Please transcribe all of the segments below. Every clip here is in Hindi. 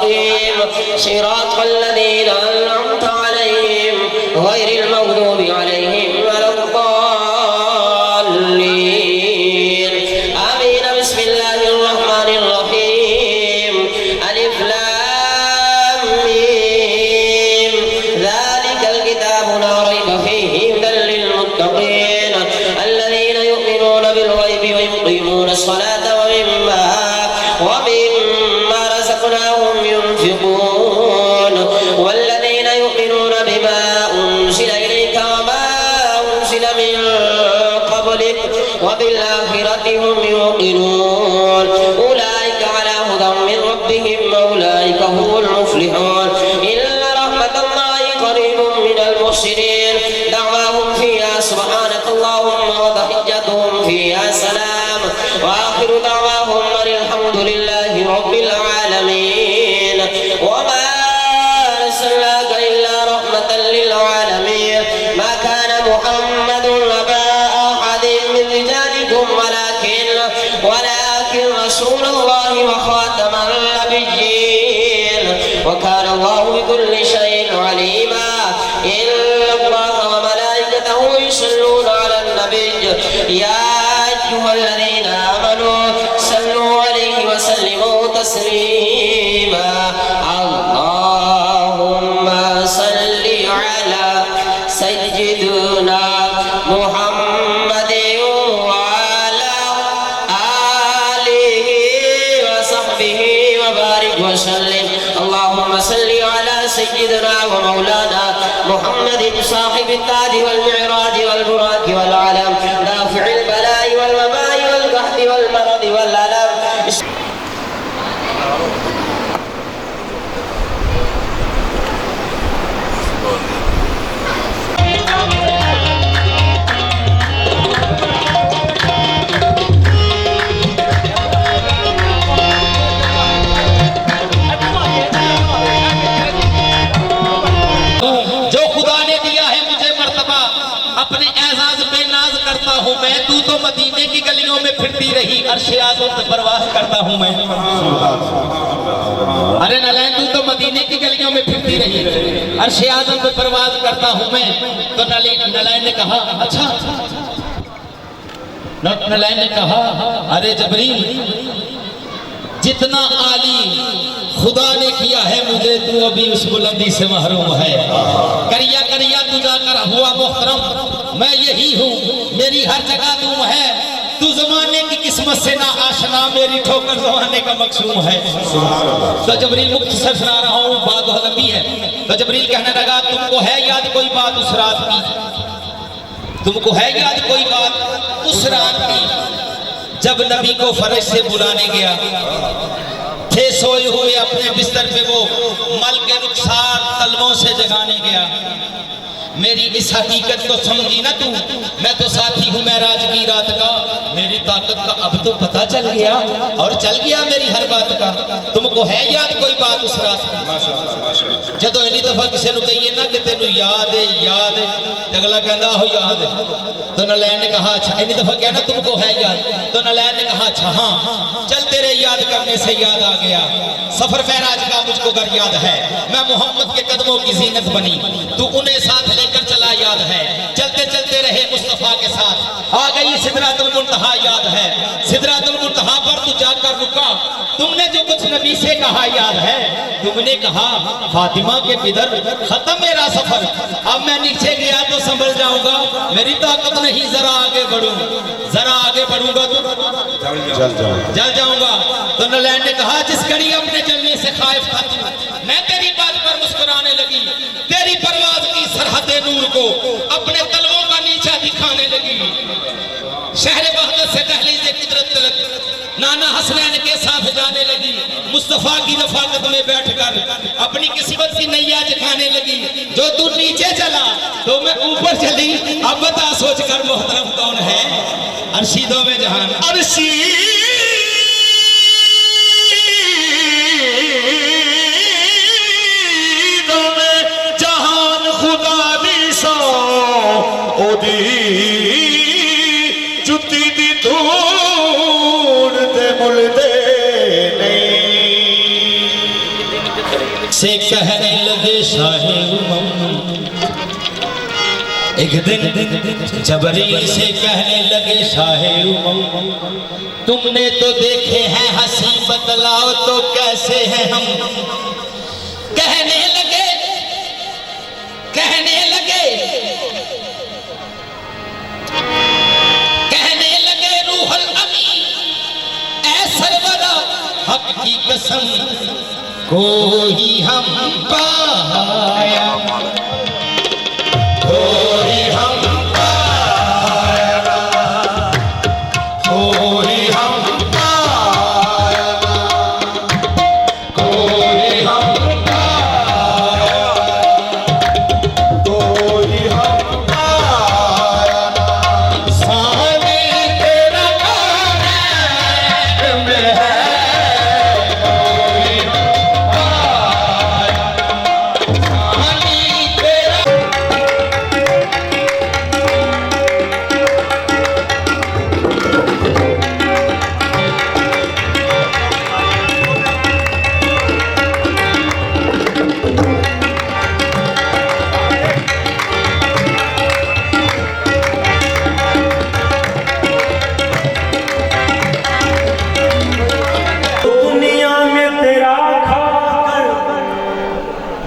मुस्तकीम सिरातल लज़ीना अनअमता अलैहिम गैरिल मग़दूबि अलैहिम वलद्दाल्लीन। आमीन। बिस्मिल्लाहिर रहमानिर रहीम। अलिफ लाम मीम ज़ालिकल किताबु ला रैब फीहि हुदल लिल मुत्तक़ीन अल्लज़ीना युमिनूना बिल गैबि व युक़ीमूना अस्सलाता व मिम्मा रज़क़नाहुम युनफ़िक़ून वल्लज़ीना युमिनूना बिमा उनज़िला इलैका व मा उनज़िला मिन क़ब्लिक व बिल आखिरति हुम युक़िनून उलाइका अला हुदम मिन रब्बिहिम व उलाइका हुमुल मुफ़्लिहून। इन्ना रहमतल्लाहि क़रीबुम मिनल मुहसिनीन। दअवाहुम फ़ीहा सुब्हानकल्लाहुम्मा व तहिय्यतुहुम फ़ीहा सलाम व आखिरु दअवाहुम अल्हम्दुलिल्लाहि रब्बिल आलमीन। व मा अरसलनाका इल्ला रहमतल लिल आलमीन। मा काना मुहम्मदुन अबा अहदिम मिन रिजालिकुम वलाकिन रसूलल्लाहि व खातमन नबिय्यीन व काना अल्लाहु बिकुल्लि शैइन अलीमा। इन्नल्लाहा व मलाइकतहु युसल्लूना अलन नबिय्य या अय्युहल्लज़ीना आमनू सल्लू अलैहि व सल्लिमू तस्लीमा। अल्लाहुम्मा सल्लि अला सय्यिदिना मुहम्मदिन व अला आलिहि व सहबिहि व बारिक व सल्लिम। अल्लाहुम्मा सल्लि अला सय्यिदिना व मौलाना मुहम्मदिन साहिबित ताज वल मिअराज वल बुराक वल आलम दाफिल बलाई वल वबाई वल कहति वल मरद वल अलम। जो खुदा ने दिया है मुझे मर्तबा अपने एजाज पे नाज करता हूँ मैं। तू तो मदीने की गलियों में फिरती रही अर्श आज़म पे परवाह करता हूँ मैं। अरे नलैन तू तो मदीने की गलियों में फिरती रही अर्श आज़म पे परवाह करता हूँ मैं। तो नलैन ने कहा अच्छा। नलैन ने कहा अरे जबरील जितना आली खुदा ने किया है मुझे तू अभी उस बुलंदी से महरूम है। करिया करिया तू जाकर हुआ मुहतरम मैं यही हूँ मेरी हर जगह तू है। तू जमाने की किस्मत से ना आशना मेरी ठोकर जमाने का मकसूम है। तो जबरील मुख्तसर सुना रहा हूँ बात बहुत लंबी है। तो जबरील कहने लगा तुमको है याद कोई बात उस रात की। तुमको है याद कोई बात उस रात की जब नबी को फर्श से बुलाने गया थे सोए हुए अपने बिस्तर पे वो मल के रुखसार तलवों से जगाने गया। मेरी इस हकीकत को समझी ना तू मैं तो साथी हूँ महराज की रात का। मेरी ताकत का अब तो पता चल गया और चल गया मेरी हर बात का। तुमको है याद कोई बात उस रात की जदों इन्नी दफा किसी को कहिए ना कि तेनू याद है अगला कहता हो याद है। तो नलैन ने कहा अच्छा इन्नी दफा कहना तुमको है याद। तो नलैन ने कहा अच्छा हाँ चल तेरे याद करने से याद आ गया। सफर महराज का मुझको घर याद है मैं मोहम्मद के कदमों की जीनत बनी तू उन्हें साथ लेकर चला याद है। चलते चलते रहे मुस्तफा के साथ आ गई सिदरातुल मुंतहा याद है। सिदरातुल मुंतहा पर तू जाकर रुका तुमने जो कुछ नबी से कहा याद है। तुमने कहा फातिमा के पिदर खत्म मेरा सफर अब मैं नीचे गया तो संभल जाऊंगा मेरी ताकत नहीं जरा आगे बढ़ूंगा तो जल जाऊंगा। तो नलैन ने कहा जिस घड़ी अपने जलने से खाइफ था मैं तेरी बात पर मुस्कुराने लगी। तेरी परवाज की सरहद नूर को अपने तलवों का नीचा दिखाने लगी। शहर वहदत से दहलीज कुदरत तक नाना हसनैन के साथ जाने लगी। मुस्तफा की रफाकत में बैठकर अपनी किस्मत की नैया जखाने लगी। जो तू नीचे चला तो मैं ऊपर चली। अब बता सोच कर मोहतरम कौन है अर्शीदों में जहान अर्शी जुती दी धूड़ दे मुल दे नहीं से कहने लगे शाहे उमम, एक दिन जबरील से कहने लगे शाहे उमम, तुमने तो देखे हैं हंसी, बतलाओ तो कैसे हैं हम। कहने लगे रूहुल अमीन, ऐ सरवरा हक की कसम, कोई हम पाया, कोई हम पाया, कोई हम पाया, कोई हम पाया, कोई हम पाया, सामने तेरा कायम है,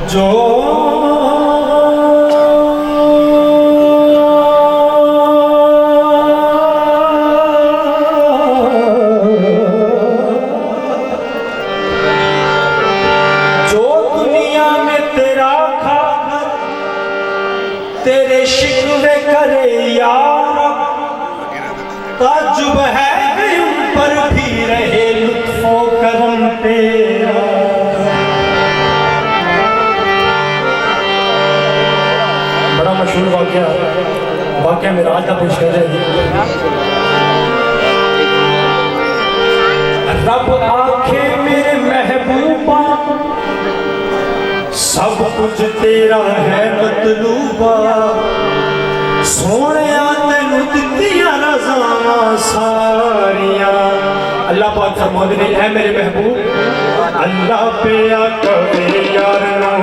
जो दुनिया में तेरा खाकर तेरे शिकवे करे यार, ताजुब है उन पर भी रहे लुत्फो करम तेरा। मशहूर वाक़या मेराज का पेश कर रहे हैं। रब आखे मेरे महबूबा, सब कुछ तेरा है मतलूबा, सोने तेनू दित्तियां रज़ावां सारियां। अल्लाह पाक फरमाते हैं, ऐ मेरे महबूब, अल्लाह पे आके यार नो